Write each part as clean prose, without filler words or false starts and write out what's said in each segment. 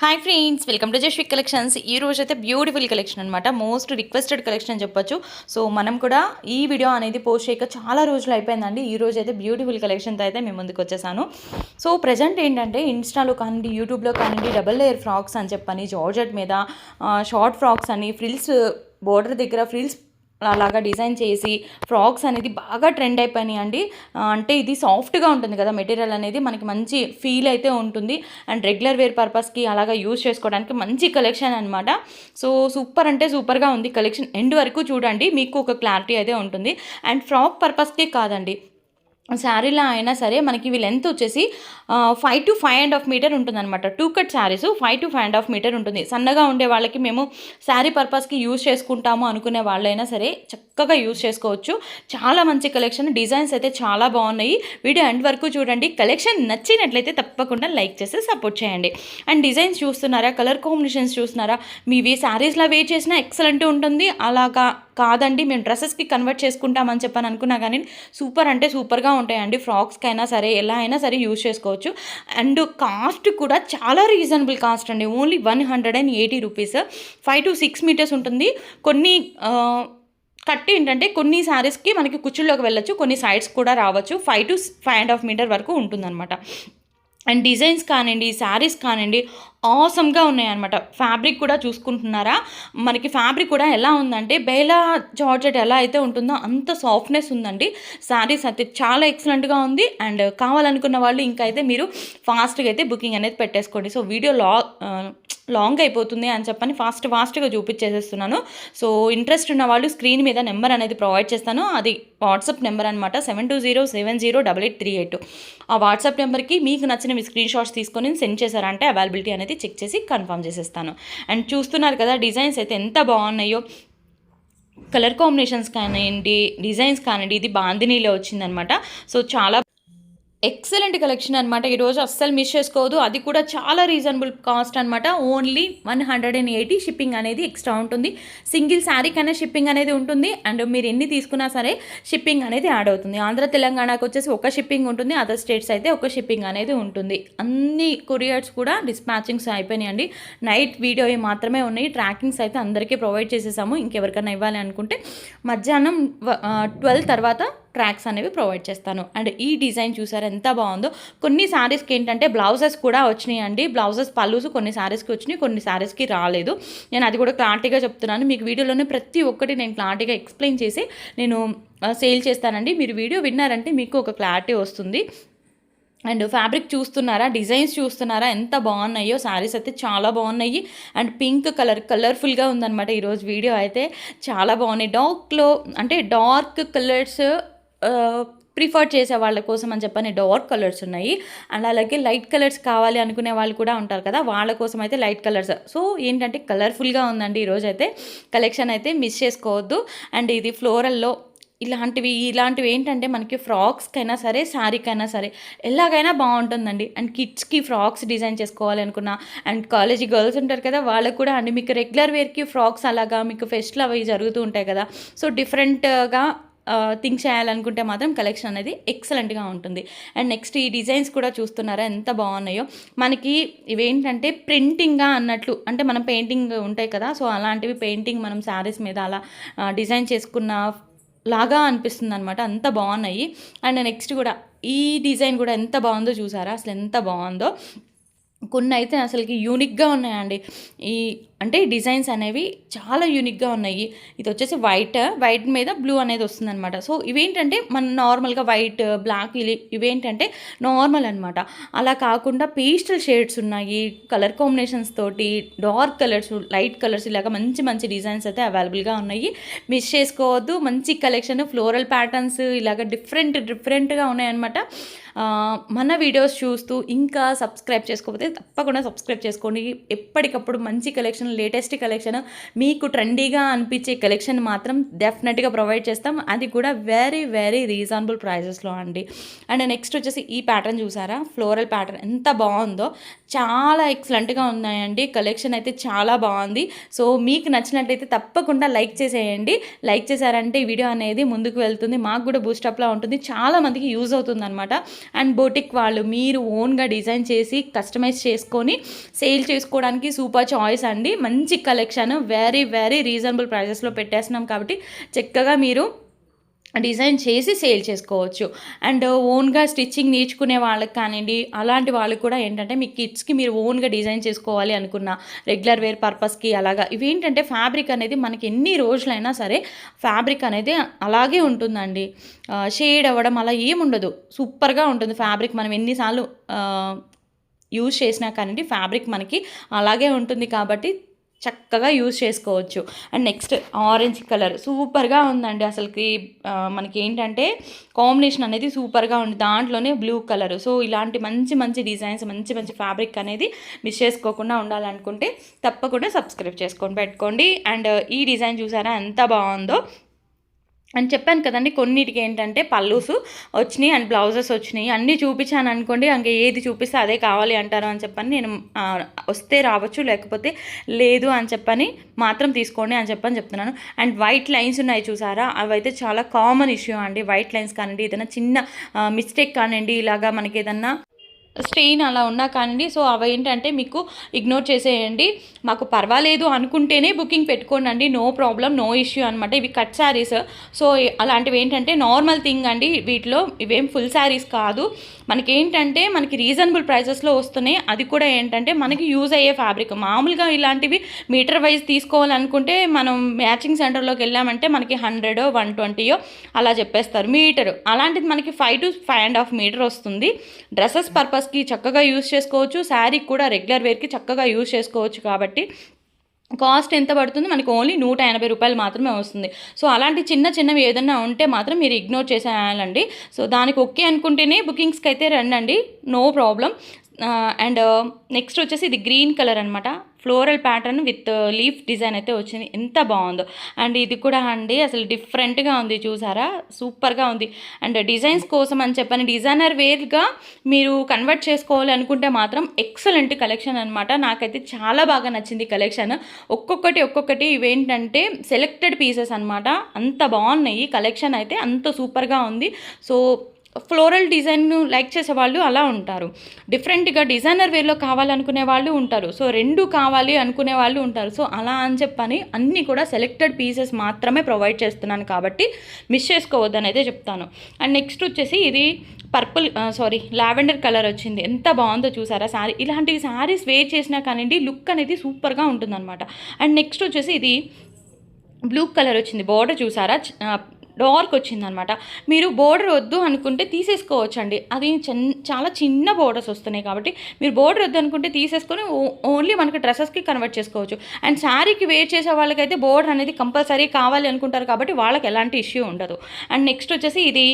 Hi friends, welcome to just collections. ఈ రోజు అయితే బ్యూటిఫుల్ కలెక్షన్ అనమాట, మోస్ట్ రిక్వెస్టెడ్ కలెక్షన్ అని చెప్పొచ్చు. సో మనం కూడా ఈ వీడియో అనేది పోస్ట్ చేయక చాలా రోజులు అయిపోయిందండి. ఈ రోజు అయితే బ్యూటిఫుల్ కలెక్షన్తో అయితే మేము ముందుకు వచ్చేసాను. సో ప్రజెంట్ ఏంటంటే ఇన్స్టాలో కానివ్వండి, యూట్యూబ్లో కానివ్వండి, డబుల్ లేయర్ ఫ్రాక్స్ అని చెప్పని జార్జెట్ మీద షార్ట్ ఫ్రాక్స్ అని ఫ్రిల్స్ బోర్డర్ దగ్గర ఫ్రిల్స్ అలాగా డిజైన్ చేసి ఫ్రాక్స్ అనేది బాగా ట్రెండ్ అయిపోయినాయి అండి. అంటే ఇది సాఫ్ట్గా ఉంటుంది కదా, మెటీరియల్ అనేది మనకి మంచి ఫీల్ అయితే ఉంటుంది. అండ్ రెగ్యులర్ వేర్ పర్పస్కి అలాగా యూజ్ చేసుకోవడానికి మంచి కలెక్షన్ అనమాట. సో సూపర్ అంటే సూపర్గా ఉంది కలెక్షన్. ఎండ్ వరకు చూడండి, మీకు ఒక క్లారిటీ అయితే ఉంటుంది. అండ్ ఫ్రాక్ పర్పస్కే కాదండి, శారీలో అయినా సరే మనకి ఇవి లెంత్ వచ్చేసి 5 to 5.5 మీటర్ ఉంటుంది అనమాట. 2 కట్ శారీస్ 5 to 5.5 మీటర్ ఉంటుంది. సన్నగా ఉండే వాళ్ళకి మేము శారీ పర్పస్కి యూజ్ చేసుకుంటాము అనుకునే వాళ్ళైనా సరే చక్కగా యూజ్ చేసుకోవచ్చు. చాలా మంచి కలెక్షన్, డిజైన్స్ అయితే చాలా బాగున్నాయి. వీడియో ఎండ్ వరకు చూడండి. కలెక్షన్ నచ్చినట్లయితే తప్పకుండా లైక్ చేసి సపోర్ట్ చేయండి. అండ్ డిజైన్స్ చూస్తున్నారా, కలర్ కాంబినేషన్స్ చూస్తున్నారా, మీవి శారీస్లో వేర్ చేసినా ఎక్సలెంట్ ఉంటుంది. అలాగా కాదండి మేము డ్రెస్సెస్కి కన్వర్ట్ చేసుకుంటామని చెప్పని అనుకున్నా కానీ సూపర్ అంటే సూపర్గా ఉంటాయండి. ఫ్రాక్స్కి అయినా సరే ఎలా అయినా సరే యూజ్ చేసుకోవచ్చు. అండ్ కాస్ట్ కూడా చాలా రీజనబుల్ కాస్ట్ అండి, ఓన్లీ 180 రూపీస్. 5 to 6 మీటర్స్ ఉంటుంది. కొన్ని కట్ ఏంటంటే కొన్ని శారీస్కి మనకి కుచ్చుల్లోకి వెళ్ళొచ్చు, కొన్ని సైడ్స్ కూడా రావచ్చు. 5 to 5.5 మీటర్ వరకు ఉంటుందన్నమాట. అండ్ డిజైన్స్ కానివ్వండి, శారీస్ కానివ్వండి ఆసమ్గా ఉన్నాయన్నమాట. ఫ్యాబ్రిక్ కూడా చూసుకుంటున్నారా, మనకి ఫ్యాబ్రిక్ కూడా ఎలా ఉందంటే బేలా జార్జెట్ ఎలా అయితే ఉంటుందో అంత సాఫ్ట్నెస్ ఉందండి. శారీస్ అయితే చాలా ఎక్సలెంట్గా ఉంది. అండ్ కావాలనుకున్న వాళ్ళు ఇంకా అయితే మీరు ఫాస్ట్గా అయితే బుకింగ్ అనేది పెట్టేసుకోండి. సో వీడియో లాంగ్ అయిపోతుంది అని చెప్పని ఫాస్ట్గా చూపించేసేస్తున్నాను. సో ఇంట్రెస్ట్ ఉన్న వాళ్ళు స్క్రీన్ మీద నెంబర్ అనేది ప్రొవైడ్ చేస్తాను, అది వాట్సాప్ నెంబర్ అనమాట. 72070838. ఆ వాట్సాప్ నెంబర్కి మీకు నచ్చిన మీ స్క్రీన్ షాట్స్ తీసుకొని సెండ్ చేశారంటే అవైలబిలిటీ అనేది చెక్ చేసి కన్ఫర్మ్ చేసేస్తాను. అండ్ చూస్తున్నారు కదా డిజైన్స్ అయితే ఎంత బాగున్నాయో, కలర్ కాంబినేషన్స్ కానివ్వండి, డిజైన్స్ కానివ్వండి. ఇది బాందినీలో వచ్చిందనమాట. సో చాలా ఎక్సలెంట్ కలెక్షన్ అనమాట. ఈరోజు అస్సలు మిస్ చేసుకోవద్దు. అది కూడా చాలా రీజనబుల్ కాస్ట్ అనమాట. ఓన్లీ 180 షిప్పింగ్ అనేది ఎక్స్ట్రా ఉంటుంది. సింగిల్ శారీ కన్నా షిప్పింగ్ అనేది ఉంటుంది. అండ్ మీరు ఎన్ని తీసుకున్నా సరే షిప్పింగ్ అనేది యాడ్ అవుతుంది. ఆంధ్ర తెలంగాణకు వచ్చేసి ఒక షిప్పింగ్ ఉంటుంది, అదర్ స్టేట్స్ అయితే ఒక షిప్పింగ్ అనేది ఉంటుంది. అన్ని కొరియర్స్ కూడా డిస్పాచింగ్స్ అయిపోయినాయండి. నైట్ వీడియో మాత్రమే ఉన్నాయి. ట్రాకింగ్స్ అయితే అందరికీ ప్రొవైడ్ చేసేసాము. ఇంకెవరికైనా ఇవ్వాలి అనుకుంటే మధ్యాహ్నం 12 తర్వాత ట్రాక్స్ అనేవి ప్రొవైడ్ చేస్తాను. అండ్ ఈ డిజైన్ చూసారు ఎంత బాగుందో. కొన్ని శారీస్కి ఏంటంటే బ్లౌజెస్ కూడా వచ్చినాయి అండి. బ్లౌజెస్ పల్లూస్ కొన్ని శారీస్కి వచ్చినాయి, కొన్ని శారీస్కి రాలేదు. నేను అది కూడా క్లారిటీగా చెప్తున్నాను. మీకు వీడియోలోనే ప్రతి ఒక్కటి నేను క్లారిటీగా ఎక్స్ప్లెయిన్ చేసి నేను సేల్ చేస్తానండి. మీరు వీడియో విన్నారంటే మీకు ఒక క్లారిటీ వస్తుంది. అండ్ ఫ్యాబ్రిక్ చూస్తున్నారా, డిజైన్స్ చూస్తున్నారా ఎంత బాగున్నాయో. శారీస్ అయితే చాలా బాగున్నాయి. అండ్ పింక్ కలర్ఫుల్గా ఉందన్నమాట. ఈరోజు వీడియో అయితే చాలా బాగున్నాయి. డార్క్ కలర్స్ ప్రిఫర్ చేసే వాళ్ళ కోసం అని చెప్పని డార్క్ కలర్స్ ఉన్నాయి. అండ్ అలాగే లైట్ కలర్స్ కావాలి అనుకునే వాళ్ళు కూడా ఉంటారు కదా, వాళ్ళ కోసం అయితే లైట్ కలర్స్. సో ఏంటంటే కలర్ఫుల్గా ఉందండి ఈరోజు అయితే కలెక్షన్ అయితే మిస్ చేసుకోవద్దు. అండ్ ఇది ఫ్లోరల్లో ఇలాంటివి ఏంటంటే మనకి ఫ్రాక్స్కైనా సరే శారీకైనా సరే ఎలాగైనా బాగుంటుందండి. అండ్ కిడ్స్కి ఫ్రాక్స్ డిజైన్ చేసుకోవాలి అనుకున్నా, అండ్ కాలేజీ గర్ల్స్ ఉంటారు కదా వాళ్ళకు కూడా అండి, మీకు రెగ్యులర్ వేర్కి ఫ్రాక్స్ అలాగా మీకు ఫెస్ట్లు అవి జరుగుతూ ఉంటాయి కదా, సో డిఫరెంట్గా థింక్ చేయాలనుకుంటే మాత్రం కలెక్షన్ అనేది ఎక్సలెంట్గా ఉంటుంది. అండ్ నెక్స్ట్ ఈ డిజైన్స్ కూడా చూస్తున్నారా ఎంత బాగున్నాయో. మనకి ఇవేంటంటే ప్రింటింగ్గా అన్నట్లు, అంటే మనం పెయింటింగ్ ఉంటాయి కదా, సో అలాంటివి పెయింటింగ్ మనం శారీస్ మీద అలా డిజైన్ చేసుకున్న లాగా అనిపిస్తుంది అనమాట. అంత బాగున్నాయి. అండ్ నెక్స్ట్ కూడా ఈ డిజైన్ కూడా ఎంత బాగుందో చూసారా, అసలు ఎంత బాగుందో. కొన్ని అయితే అసలుకి యూనిక్గా ఉన్నాయండి. అంటే డిజైన్స్ అనేవి చాలా యూనిక్గా ఉన్నాయి. ఇది వచ్చేసి వైట్ మీద బ్లూ అనేది వస్తుందన్నమాట. సో ఇవేంటంటే మన నార్మల్గా వైట్ బ్లాక్ ఇవేంటంటే నార్మల్ అనమాట. అలా కాకుండా పేస్టల్ షేడ్స్ ఉన్నాయి, కలర్ కాంబినేషన్స్ తోటి డార్క్ కలర్స్, లైట్ కలర్స్, ఇలాగ మంచి డిజైన్స్ అయితే అవైలబుల్గా ఉన్నాయి. మిస్ చేసుకోవద్దు. మంచి కలెక్షన్, ఫ్లోరల్ ప్యాటర్న్స్ ఇలాగ డిఫరెంట్గా ఉన్నాయన్నమాట. మన వీడియోస్ చూస్తూ ఇంకా సబ్స్క్రైబ్ చేసుకోకపోతే తప్పకుండా సబ్స్క్రైబ్ చేసుకోండి. ఎప్పటికప్పుడు మంచి కలెక్షన్, లేటెస్ట్ కలెక్షన్, మీకు ట్రెండీగా అనిపించే కలెక్షన్ మాత్రం డెఫినెట్గా ప్రొవైడ్ చేస్తాం. అది కూడా వెరీ రీజనబుల్ ప్రైజెస్లో అండి. అండ్ నెక్స్ట్ వచ్చేసి ఈ ప్యాటర్న్ చూసారా, ఫ్లోరల్ ప్యాటర్న్ ఎంత బాగుందో. చాలా ఎక్సలెంట్గా ఉన్నాయండి. కలెక్షన్ అయితే చాలా బాగుంది. సో మీకు నచ్చినట్టయితే తప్పకుండా లైక్ చేసేయండి. లైక్ చేశారంటే ఈ వీడియో అనేది ముందుకు వెళ్తుంది, మాకు కూడా బూస్టప్లా ఉంటుంది, చాలా మందికి యూజ్ అవుతుంది అనమాట. అండ్ బొటిక్ వాళ్ళు మీరు ఓన్గా డిజైన్ చేసి కస్టమైజ్ చేసుకొని సేల్ చేసుకోవడానికి సూపర్ చాయిస్ అండి. మంచి కలెక్షన్, వెరీ వెరీ రీజనబుల్ ప్రైజెస్లో పెట్టేస్తున్నాం కాబట్టి చక్కగా మీరు డిజైన్ చేసి సేల్ చేసుకోవచ్చు. అండ్ ఓన్గా స్టిచ్చింగ్ నేర్చుకునే వాళ్ళకి కానివ్వండి, అలాంటి వాళ్ళకి కూడా ఏంటంటే మీ కిడ్స్కి మీరు ఓన్గా డిజైన్ చేసుకోవాలి అనుకున్న రెగ్యులర్ వేర్ పర్పస్కి అలాగా ఇవేంటంటే ఫ్యాబ్రిక్ అనేది మనకి ఎన్ని రోజులైనా సరే ఫ్యాబ్రిక్ అనేది అలాగే ఉంటుందండి. షేడ్ అవ్వడం అలా ఏముండదు, సూపర్గా ఉంటుంది ఫ్యాబ్రిక్. మనం ఎన్నిసార్లు యూజ్ చేసినా కానివ్వండి ఫ్యాబ్రిక్ మనకి అలాగే ఉంటుంది కాబట్టి చక్కగా యూజ్ చేసుకోవచ్చు. అండ్ నెక్స్ట్ ఆరెంజ్ కలర్ సూపర్గా ఉందండి. అసలుకి మనకి ఏంటంటే కాంబినేషన్ అనేది సూపర్గా ఉంది, దాంట్లోనే బ్లూ కలర్. సో ఇలాంటి మంచి మంచి డిజైన్స్, మంచి మంచి ఫ్యాబ్రిక్ అనేది మిస్ చేసుకోకుండా ఉండాలనుకుంటే తప్పకుండా సబ్స్క్రైబ్ చేసుకొని పెట్టుకోండి. అండ్ ఈ డిజైన్ చూసారా ఎంత బాగుందో అని చెప్పాను కదండి. కొన్నిటికి ఏంటంటే పల్లూస్ వచ్చినాయి అండ్ బ్లౌజెస్ వచ్చినాయి, అన్నీ చూపించాను అనుకోండి, ఇంకా ఏది చూపిస్తే అదే కావాలి అంటారు అని చెప్పని నేను వస్తే రావచ్చు, లేకపోతే లేదు అని చెప్పని మాత్రం తీసుకోండి అని చెప్పని చెప్తున్నాను. అండ్ వైట్ లైన్స్ ఉన్నాయి చూసారా, అవి అయితే చాలా కామన్ ఇష్యూ అండి. వైట్ లైన్స్ కానివ్వండి, ఏదైనా చిన్న మిస్టేక్ కానివ్వండి, ఇలాగా మనకి ఏదన్నా స్ట్రెయిన్ అలా ఉన్నా కానివ్వండి, సో అవి ఏంటంటే మీకు ఇగ్నోర్ చేసేయండి. మాకు పర్వాలేదు అనుకుంటేనే బుకింగ్ పెట్టుకోండి, నో ప్రాబ్లం, నో ఇష్యూ అనమాట. ఇవి కట్ శారీస్, సో అలాంటివి ఏంటంటే నార్మల్ థింగ్ అండి. వీటిలో ఇవేం ఫుల్ శారీస్ కాదు, మనకేంటంటే మనకి రీజనబుల్ ప్రైజెస్లో వస్తున్నాయి. అది కూడా ఏంటంటే మనకి యూజ్ అయ్యే ఫ్యాబ్రిక్. మామూలుగా ఇలాంటివి మీటర్ వైజ్ తీసుకోవాలనుకుంటే మనం మ్యాచింగ్ సెంటర్లోకి వెళ్ళామంటే మనకి 100 120 అలా చెప్పేస్తారు మీటరు. అలాంటిది మనకి 5 to 5.5 మీటర్ వస్తుంది. డ్రెస్సెస్ పర్పస్కి చక్కగా యూజ్ చేసుకోవచ్చు, శారీకి కూడా రెగ్యులర్ వేర్కి చక్కగా యూజ్ చేసుకోవచ్చు. కాబట్టి కాస్ట్ ఎంత పడుతుంది మనకి? ఓన్లీ 180 రూపాయలు మాత్రమే వస్తుంది. సో అలాంటి చిన్న చిన్నవి ఏదన్నా ఉంటే మాత్రం మీరు ఇగ్నోర్ చేసేయాలండి. సో దానికి ఓకే అనుకుంటేనే బుకింగ్స్కి అయితే రండి, నో ప్రాబ్లం. అండ్ నెక్స్ట్ వచ్చేసి ఇది గ్రీన్ కలర్ అనమాట, floral pattern with leaf design అయితే వచ్చింది, ఎంత బాగుందో. అండ్ ఇది కూడా అండి అసలు డిఫరెంట్గా ఉంది చూసారా, సూపర్గా ఉంది. అండ్ డిజైన్స్ కోసం అని చెప్పని డిజైనర్ వేర్గా మీరు కన్వర్ట్ చేసుకోవాలి అనుకుంటే మాత్రం ఎక్సలెంట్ కలెక్షన్ అనమాట. నాకైతే చాలా బాగా నచ్చింది కలెక్షన్. ఒక్కొక్కటి ఇవేంటంటే సెలెక్టెడ్ పీసెస్ అనమాట, అంత బాగున్నాయి కలెక్షన్ అయితే, అంత సూపర్గా ఉంది. సో ఫ్లోరల్ డిజైన్ లైక్ చేసే వాళ్ళు అలా ఉంటారు, డిఫరెంట్గా డిజైనర్ వేర్లో కావాలనుకునే వాళ్ళు ఉంటారు, సో రెండు కావాలి అనుకునే వాళ్ళు ఉంటారు. సో అలా అని చెప్పని అన్నీ కూడా సెలెక్టెడ్ పీసెస్ మాత్రమే ప్రొవైడ్ చేస్తున్నాను కాబట్టి మిస్ చేసుకోవద్దని అయితే చెప్తాను. అండ్ నెక్స్ట్ వచ్చేసి ఇది లావెండర్ కలర్ వచ్చింది, ఎంత బాగుందో చూసారా శారీ. ఇలాంటివి శారీస్ వేర్ చేసినా కానివ్వండి లుక్ అనేది సూపర్గా ఉంటుందన్నమాట. అండ్ నెక్స్ట్ వచ్చేసి ఇది బ్లూ కలర్ వచ్చింది, బార్డర్ చూసారా డార్క్ వచ్చిందనమాట. మీరు బోర్డర్ వద్దు అనుకుంటే తీసేసుకోవచ్చు అండి, అది చాలా చిన్న బోర్డర్స్ వస్తున్నాయి కాబట్టి మీరు బోర్డర్ వద్దు అనుకుంటే తీసేసుకొని ఓన్లీ మనకి డ్రెస్సెస్కి కన్వర్ట్ చేసుకోవచ్చు. అండ్ శారీకి వేర్ చేసే వాళ్ళకైతే బోర్డర్ అనేది కంపల్సరీ కావాలి అనుకుంటారు కాబట్టి వాళ్ళకి ఎలాంటి ఇష్యూ ఉండదు. అండ్ నెక్స్ట్ వచ్చేసి ఇది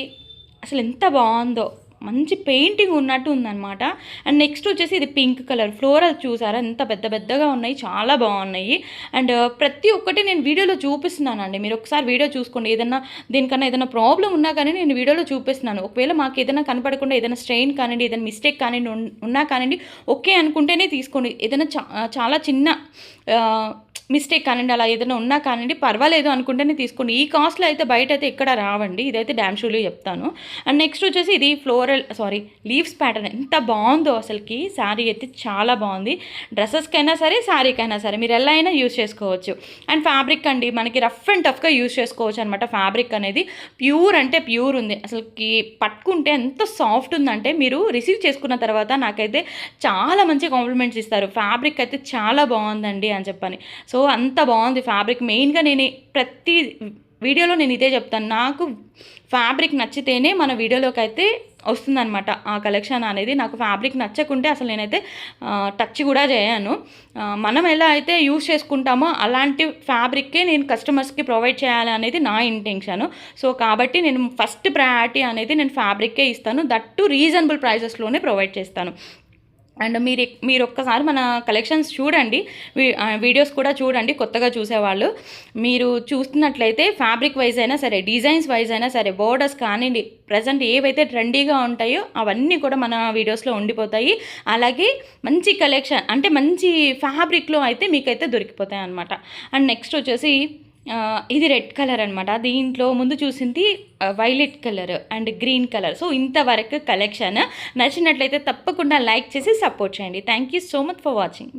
అసలు ఎంత బాగుందో, మంచి పెయింటింగ్ ఉన్నట్టు ఉందన్నమాట. అండ్ నెక్స్ట్ వచ్చేసి ఇది పింక్ కలర్ ఫ్లోరల్ చూసారా, ఎంత పెద్దగా ఉన్నాయి, చాలా బాగున్నాయి. అండ్ ప్రతి ఒక్కటి నేను వీడియోలో చూపిస్తున్నానండి, మీరు ఒకసారి వీడియో చూసుకోండి. దీనికన్నా ఏదైనా ప్రాబ్లం ఉన్నా కానీ నేను వీడియోలో చూపిస్తున్నాను. ఒకవేళ మాకు ఏదైనా కనపడకుండా ఏదైనా స్ట్రెయిన్ కానివ్వండి, ఏదైనా మిస్టేక్ కానివ్వండి ఉన్నా కానివ్వండి ఓకే అనుకుంటేనే తీసుకోండి. ఏదైనా చాలా చిన్న మిస్టేక్ కానివ్వండి అలా ఏదైనా ఉన్నా కానివ్వండి పర్వాలేదు అనుకుంటేనే తీసుకోండి. ఈ కాస్ట్లో అయితే బయట అయితే ఎక్కడ రావండి, ఇదైతే డ్యామ్ షూలో చెప్తాను. అండ్ నెక్స్ట్ వచ్చేసి ఇది లీవ్స్ ప్యాటర్న్ ఎంత బాగుందో అసలుకి, శారీ అయితే చాలా బాగుంది. డ్రెస్సెస్కైనా సరే శారీకైనా సరే మీరు ఎలా అయినా యూజ్ చేసుకోవచ్చు. అండ్ ఫ్యాబ్రిక్ అండి మనకి రఫ్ అండ్ టఫ్గా యూజ్ చేసుకోవచ్చు అనమాట. ఫ్యాబ్రిక్ అనేది ప్యూర్ అంటే ప్యూర్ ఉంది, అసలుకి పట్టుకుంటే ఎంత సాఫ్ట్ ఉందంటే మీరు రిసీవ్ చేసుకున్న తర్వాత నాకైతే చాలా మంచి కాంప్లిమెంట్స్ ఇస్తారు, ఫ్యాబ్రిక్ అయితే చాలా బాగుందండి అని చెప్పని. సో అంత బాగుంది ఫ్యాబ్రిక్. మెయిన్గా నేను ప్రతి వీడియోలో నేను ఇదే చెప్తాను, నాకు ఫ్యాబ్రిక్ నచ్చితేనే మన వీడియోలోకి అయితే వస్తుందన్నమాట ఆ కలెక్షన్ అనేది. నాకు ఫ్యాబ్రిక్ నచ్చకుంటే అసలు నేనైతే టచ్ కూడా చేయను. మనం ఎలా అయితే యూజ్ చేసుకుంటామో అలాంటి ఫ్యాబ్రిక్కే నేను కస్టమర్స్కి ప్రొవైడ్ చేయాలి అనేది నా ఇంటెన్షన్. సో కాబట్టి నేను ఫస్ట్ ప్రయారిటీ అనేది నేను ఫ్యాబ్రిక్కే ఇస్తాను, దట్ టు రీజనబుల్ ప్రైజెస్లోనే ప్రొవైడ్ చేస్తాను. అండ్ మీరు ఒక్కసారి మన కలెక్షన్స్ చూడండి, వీడియోస్ కూడా చూడండి. కొత్తగా చూసేవాళ్ళు మీరు చూస్తున్నట్లయితే ఫ్యాబ్రిక్ వైజ్ అయినా సరే, డిజైన్స్ వైజ్ అయినా సరే, బోర్డర్స్ కానివ్వండి, ప్రజెంట్ ఏవైతే ట్రెండీగా ఉంటాయో అవన్నీ కూడా మన వీడియోస్లో ఉండిపోతాయి. అలాగే మంచి కలెక్షన్ అంటే మంచి ఫ్యాబ్రిక్లో అయితే మీకైతే దొరికిపోతాయి అన్నమాట. అండ్ నెక్స్ట్ వచ్చేసి ఇది రెడ్ కలర్ అనమాట. దీంట్లో ముందు చూసింది violet colour and green colour. So ఇంతవరకు కలెక్షన్ నచ్చినట్లయితే తప్పకుండా లైక్ చేసి సపోర్ట్ చేయండి. Thank you so much for watching. By.